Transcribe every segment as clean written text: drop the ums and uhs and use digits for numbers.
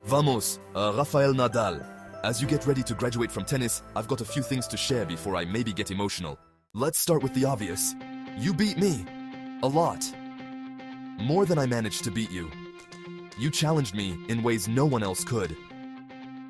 Vamos, Rafael Nadal. As you get ready to graduate from tennis, I've got a few things to share before I maybe get emotional. Let's start with the obvious. You beat me. A lot. More than I managed to beat you. You challenged me in ways no one else could.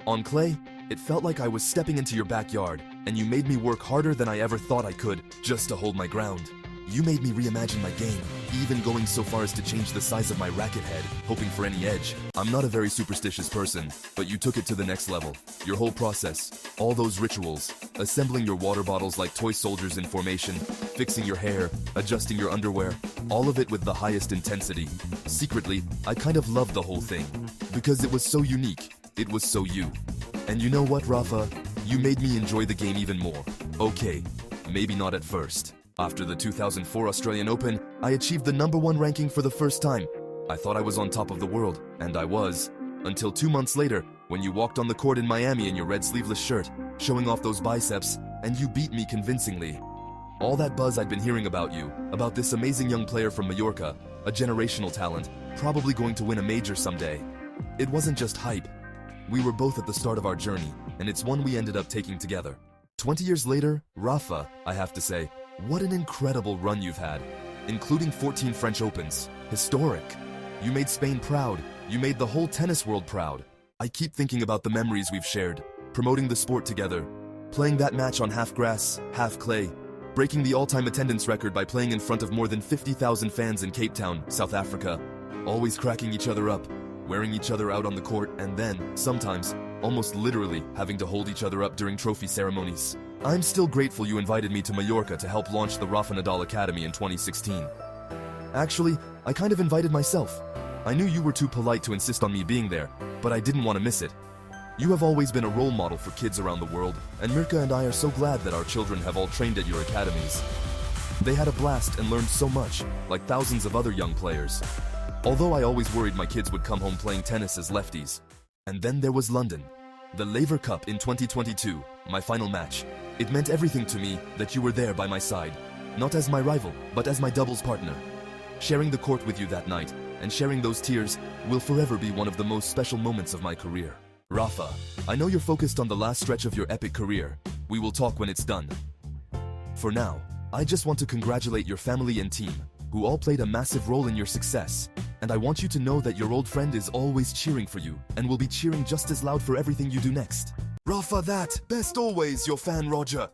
On clay, it felt like I was stepping into your backyard, and you made me work harder than I ever thought I could just to hold my ground. You made me reimagine my game, even going so far as to change the size of my racket head, hoping for any edge. I'm not a very superstitious person, but you took it to the next level. Your whole process, all those rituals, assembling your water bottles like toy soldiers in formation, fixing your hair, adjusting your underwear, all of it with the highest intensity. Secretly, I kind of loved the whole thing, because it was so unique, it was so you. And you know what, Rafa? You made me enjoy the game even more. Okay, maybe not at first. After the 2004 Australian Open, I achieved the #1 ranking for the first time. I thought I was on top of the world, and I was. Until 2 months later, when you walked on the court in Miami in your red sleeveless shirt, showing off those biceps, and you beat me convincingly. All that buzz I'd been hearing about you, about this amazing young player from Mallorca, a generational talent, probably going to win a major someday. It wasn't just hype. We were both at the start of our journey, and it's one we ended up taking together. 20 years later, Rafa, I have to say, what an incredible run you've had, including 14 French Opens. Historic. You made Spain proud. You made the whole tennis world proud. I keep thinking about the memories we've shared, promoting the sport together, playing that match on half grass, half clay, breaking the all-time attendance record by playing in front of more than 50,000 fans in Cape Town, South Africa, always cracking each other up, wearing each other out on the court, and then, sometimes, almost literally having to hold each other up during trophy ceremonies. I'm still grateful you invited me to Mallorca to help launch the Rafa Nadal Academy in 2016. Actually, I kind of invited myself. I knew you were too polite to insist on me being there, but I didn't want to miss it. You have always been a role model for kids around the world, and Mirka and I are so glad that our children have all trained at your academies. They had a blast and learned so much, like thousands of other young players. Although I always worried my kids would come home playing tennis as lefties. And then there was London. The Laver Cup in 2022, my final match. It meant everything to me that you were there by my side, not as my rival, but as my doubles partner. Sharing the court with you that night, and sharing those tears, will forever be one of the most special moments of my career. Rafa, I know you're focused on the last stretch of your epic career. We will talk when it's done. For now, I just want to congratulate your family and team, who all played a massive role in your success. And I want you to know that your old friend is always cheering for you, and will be cheering just as loud for everything you do next. Rafa that, best always, your fan Roger.